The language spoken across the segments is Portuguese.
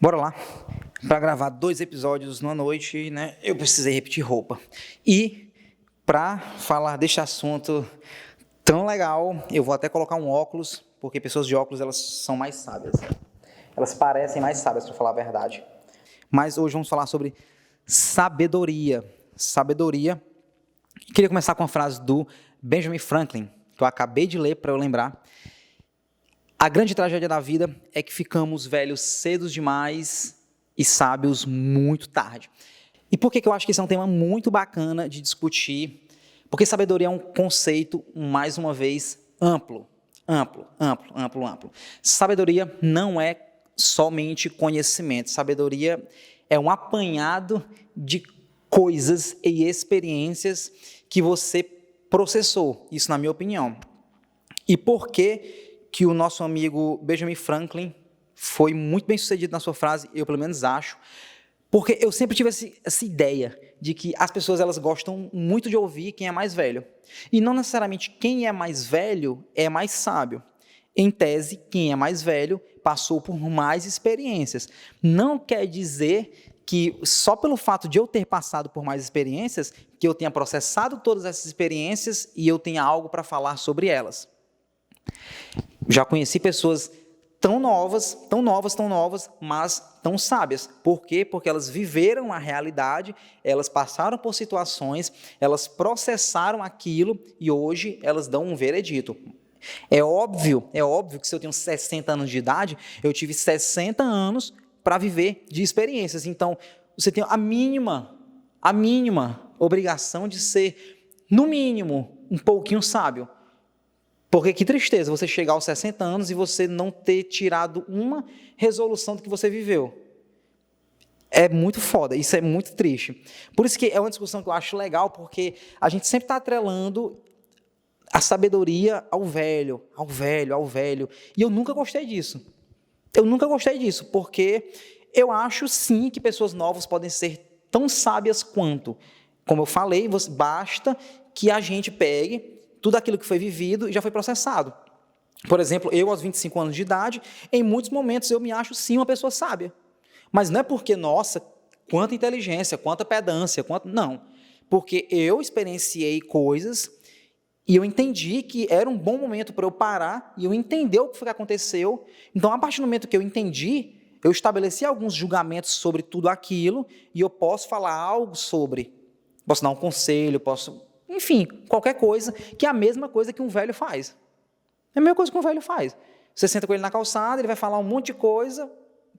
Bora lá. Para gravar 2 episódios numa noite, né, eu precisei repetir roupa. E para falar deste assunto tão legal, eu vou até colocar um óculos, porque pessoas de óculos elas são mais sábias. Elas parecem mais sábias, para falar a verdade. Mas hoje vamos falar sobre sabedoria. Sabedoria. Queria começar com uma frase do Benjamin Franklin, que eu acabei de ler para eu lembrar. A grande tragédia da vida é que ficamos velhos cedo demais e sábios muito tarde. E por que eu acho que esse é um tema muito bacana de discutir? Porque sabedoria é um conceito, mais uma vez, amplo. Sabedoria não é somente conhecimento. Sabedoria é um apanhado de coisas e experiências que você processou. Isso na minha opinião. E por que o nosso amigo Benjamin Franklin foi muito bem sucedido na sua frase, eu pelo menos acho, porque eu sempre tive essa ideia de que as pessoas elas gostam muito de ouvir quem é mais velho. E não necessariamente quem é mais velho é mais sábio. Em tese, quem é mais velho passou por mais experiências. Não quer dizer que só pelo fato de eu ter passado por mais experiências, que eu tenha processado todas essas experiências e eu tenha algo para falar sobre elas. Já conheci pessoas tão novas, mas tão sábias. Por quê? Porque elas viveram a realidade, elas passaram por situações, elas processaram aquilo e hoje elas dão um veredito. É óbvio que se eu tenho 60 anos de idade, eu tive 60 anos para viver de experiências. Então, você tem a mínima obrigação de ser, no mínimo, um pouquinho sábio. Porque que tristeza você chegar aos 60 anos e você não ter tirado uma resolução do que você viveu. É muito foda, isso é muito triste. Por isso que é uma discussão que eu acho legal, porque a gente sempre está atrelando a sabedoria ao velho. E eu nunca gostei disso. Porque eu acho sim que pessoas novas podem ser tão sábias quanto. Como eu falei, basta que a gente pegue tudo aquilo que foi vivido e já foi processado. Por exemplo, eu aos 25 anos de idade, em muitos momentos eu me acho sim uma pessoa sábia. Mas não é porque, nossa, quanta inteligência, quanta pedância, não. Porque eu experienciei coisas e eu entendi que era um bom momento para eu parar e eu entender o que foi que aconteceu. Então, a partir do momento que eu entendi, eu estabeleci alguns julgamentos sobre tudo aquilo e eu posso falar algo sobre. Posso dar um conselho, enfim, qualquer coisa, que é a mesma coisa que um velho faz. É a mesma coisa que um velho faz. Você senta com ele na calçada, ele vai falar um monte de coisa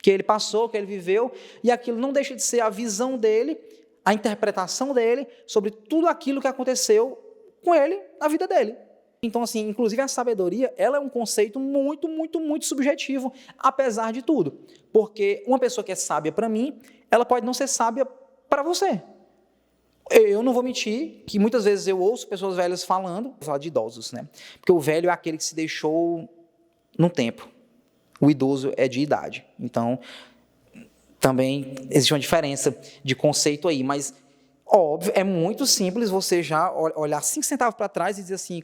que ele passou, que ele viveu, e aquilo não deixa de ser a visão dele, a interpretação dele sobre tudo aquilo que aconteceu com ele na vida dele. Então, assim, inclusive a sabedoria, ela é um conceito muito subjetivo, apesar de tudo. Porque uma pessoa que é sábia para mim, ela pode não ser sábia para você. Eu não vou mentir que muitas vezes eu ouço pessoas velhas falando, vou falar de idosos, né? Porque o velho é aquele que se deixou no tempo. O idoso é de idade. Então, também existe uma diferença de conceito aí. Mas, óbvio, é muito simples você já olhar 5 centavos para trás e dizer assim,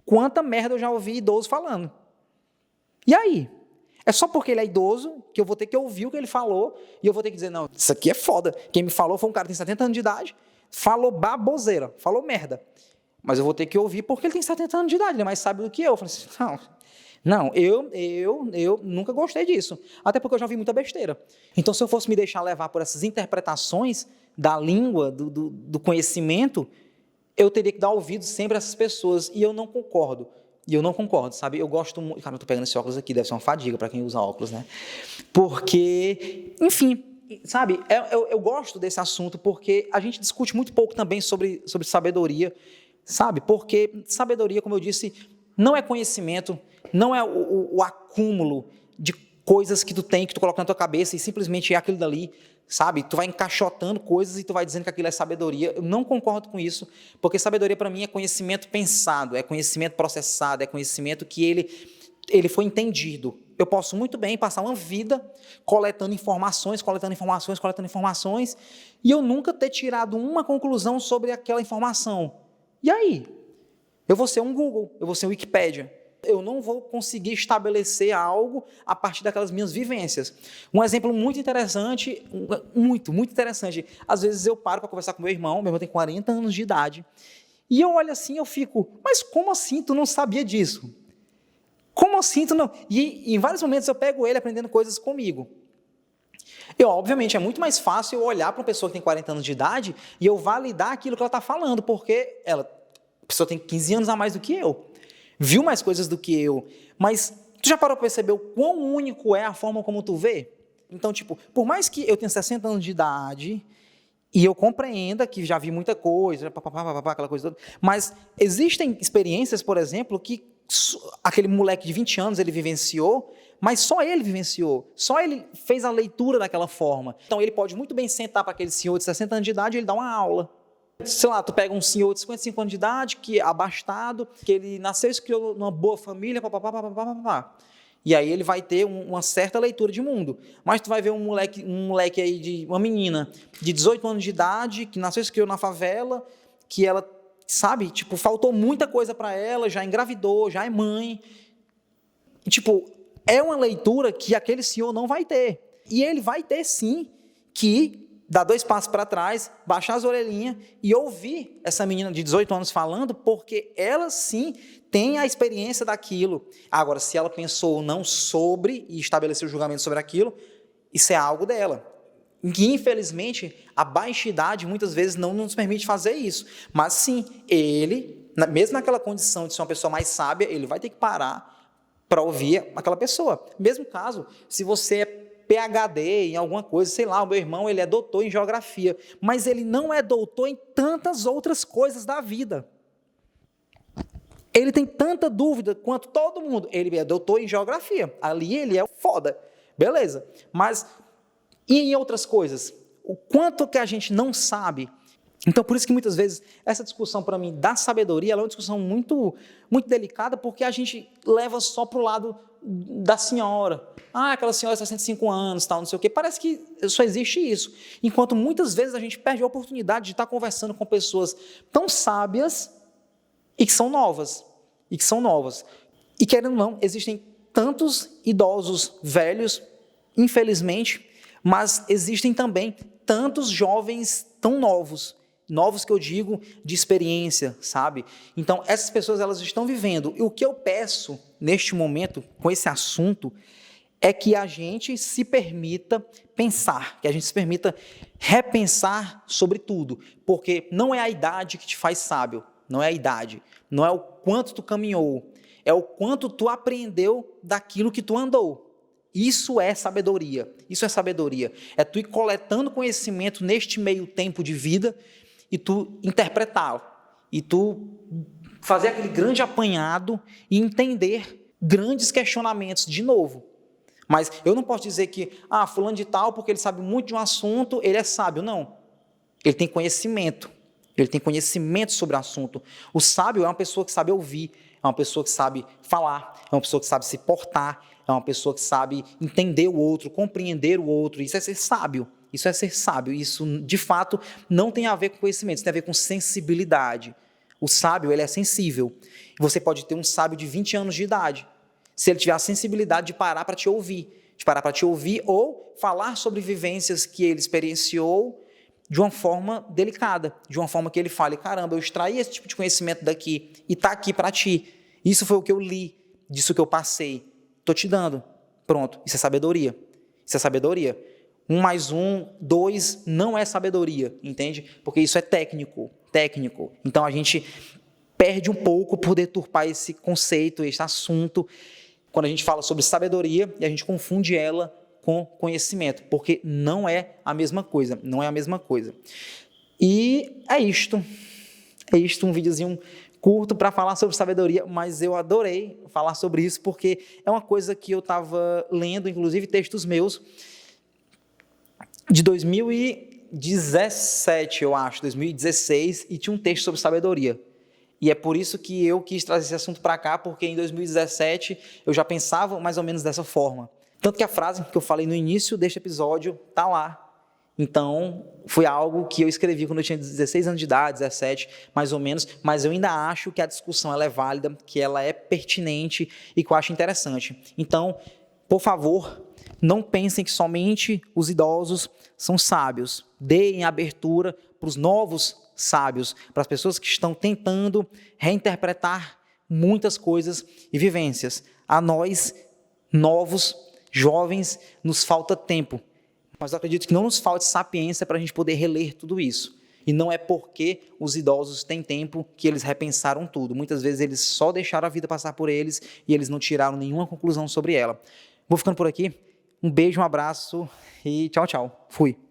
quanta merda eu já ouvi idoso falando. E aí? É só porque ele é idoso que eu vou ter que ouvir o que ele falou e eu vou ter que dizer, não, isso aqui é foda. Quem me falou foi um cara que tem 70 anos de idade, falou baboseira, falou merda. Mas eu vou ter que ouvir porque ele tem 70 anos de idade, ele é mais sábio do que eu. Eu falei assim, não, eu nunca gostei disso. Até porque eu já ouvi muita besteira. Então, se eu fosse me deixar levar por essas interpretações da língua, do conhecimento, eu teria que dar ouvido sempre a essas pessoas. E eu não concordo, sabe? Eu gosto muito... Cara, eu tô pegando esse óculos aqui, deve ser uma fadiga para quem usa óculos, né? Porque, enfim... Sabe, eu gosto desse assunto porque a gente discute muito pouco também sobre sabedoria, sabe? Porque sabedoria, como eu disse, não é conhecimento, não é o acúmulo de coisas que tu tem, que tu coloca na tua cabeça e simplesmente é aquilo dali, sabe? Tu vai encaixotando coisas e tu vai dizendo que aquilo é sabedoria. Eu não concordo com isso, porque sabedoria para mim é conhecimento pensado, é conhecimento processado, é conhecimento que ele foi entendido. Eu posso muito bem passar uma vida coletando informações, e eu nunca ter tirado uma conclusão sobre aquela informação. E aí? Eu vou ser um Google, eu vou ser um Wikipédia. Eu não vou conseguir estabelecer algo a partir daquelas minhas vivências. Um exemplo muito interessante, muito interessante. Às vezes eu paro para conversar com meu irmão tem 40 anos de idade, e eu olho assim, eu fico, mas como assim tu não sabia disso? Como assim tu não... E em vários momentos eu pego ele aprendendo coisas comigo. Obviamente, é muito mais fácil eu olhar para uma pessoa que tem 40 anos de idade e eu validar aquilo que ela está falando, porque a pessoa tem 15 anos a mais do que eu, viu mais coisas do que eu, mas tu já parou para perceber o quão único é a forma como tu vê? Então, por mais que eu tenha 60 anos de idade e eu compreenda que já vi muita coisa, aquela coisa toda, mas existem experiências, por exemplo, que aquele moleque de 20 anos ele vivenciou, mas só ele vivenciou, só ele fez a leitura daquela forma. Então ele pode muito bem sentar para aquele senhor de 60 anos de idade e ele dá uma aula. Sei lá, tu pega um senhor de 55 anos de idade, que é abastado, que ele nasceu e se criou numa boa família, e aí ele vai ter uma certa leitura de mundo. Mas tu vai ver um moleque aí, uma menina de 18 anos de idade, que nasceu e se criou na favela, que ela, sabe, faltou muita coisa para ela, já engravidou, já é mãe. E, é uma leitura que aquele senhor não vai ter. E ele vai ter, sim, que dar 2 passos para trás, baixar as orelhinhas e ouvir essa menina de 18 anos falando, porque ela, sim, tem a experiência daquilo. Agora, se ela pensou ou não sobre e estabeleceu o julgamento sobre aquilo, isso é algo dela. Que, infelizmente, a baixa idade, muitas vezes, não nos permite fazer isso. Mas, sim, ele, mesmo naquela condição de ser uma pessoa mais sábia, ele vai ter que parar para ouvir aquela pessoa. Mesmo caso, se você é PhD em alguma coisa, sei lá, o meu irmão ele é doutor em geografia, mas ele não é doutor em tantas outras coisas da vida. Ele tem tanta dúvida quanto todo mundo. Ele é doutor em geografia, ali ele é foda, beleza. Mas e em outras coisas? O quanto que a gente não sabe? Então, por isso que muitas vezes essa discussão, para mim, da sabedoria, ela é uma discussão muito, muito delicada, porque a gente leva só para o lado da senhora. Aquela senhora de 65 anos, tal, não sei o quê. Parece que só existe isso. Enquanto muitas vezes a gente perde a oportunidade de estar conversando com pessoas tão sábias e que são novas. E querendo ou não, existem tantos idosos velhos, infelizmente, mas existem também tantos jovens tão novos que eu digo de experiência, sabe? Então, essas pessoas, elas estão vivendo. E o que eu peço, neste momento, com esse assunto, é que a gente se permita pensar, que a gente se permita repensar sobre tudo, porque não é a idade que te faz sábio, não é a idade, não é o quanto tu caminhou, é o quanto tu aprendeu daquilo que tu andou. Isso é sabedoria, é tu ir coletando conhecimento neste meio tempo de vida e tu interpretá-lo, e tu fazer aquele grande apanhado e entender grandes questionamentos de novo. Mas eu não posso dizer que, fulano de tal, porque ele sabe muito de um assunto, ele é sábio. Não. Ele tem conhecimento sobre o assunto. O sábio é uma pessoa que sabe ouvir, é uma pessoa que sabe falar, é uma pessoa que sabe se portar, é uma pessoa que sabe entender o outro, compreender o outro. Isso é ser sábio. Isso, de fato, não tem a ver com conhecimento, isso tem a ver com sensibilidade. O sábio, ele é sensível. Você pode ter um sábio de 20 anos de idade, se ele tiver a sensibilidade de parar para te ouvir, ou falar sobre vivências que ele experienciou de uma forma delicada, de uma forma que ele fale, caramba, eu extraí esse tipo de conhecimento daqui e está aqui para ti. Isso foi o que eu li, disso que eu passei. Estou te dando. Pronto, isso é sabedoria. 1 mais 1, 2, não é sabedoria, entende? Porque isso é técnico. Então, a gente perde um pouco por deturpar esse conceito, esse assunto, quando a gente fala sobre sabedoria e a gente confunde ela com conhecimento, porque não é a mesma coisa, E é isto, um videozinho curto para falar sobre sabedoria, mas eu adorei falar sobre isso, porque é uma coisa que eu estava lendo, inclusive textos meus, de 2017, eu acho, 2016, e tinha um texto sobre sabedoria. E é por isso que eu quis trazer esse assunto para cá, porque em 2017 eu já pensava mais ou menos dessa forma. Tanto que a frase que eu falei no início deste episódio está lá. Então, foi algo que eu escrevi quando eu tinha 16 anos de idade, 17, mais ou menos, mas eu ainda acho que a discussão ela é válida, que ela é pertinente e que eu acho interessante. Então, por favor, não pensem que somente os idosos são sábios. Deem abertura para os novos sábios, para as pessoas que estão tentando reinterpretar muitas coisas e vivências. A nós, novos, jovens, nos falta tempo. Mas eu acredito que não nos falte sapiência para a gente poder reler tudo isso. E não é porque os idosos têm tempo que eles repensaram tudo. Muitas vezes eles só deixaram a vida passar por eles e eles não tiraram nenhuma conclusão sobre ela. Vou ficando por aqui. Um beijo, um abraço e tchau, tchau. Fui.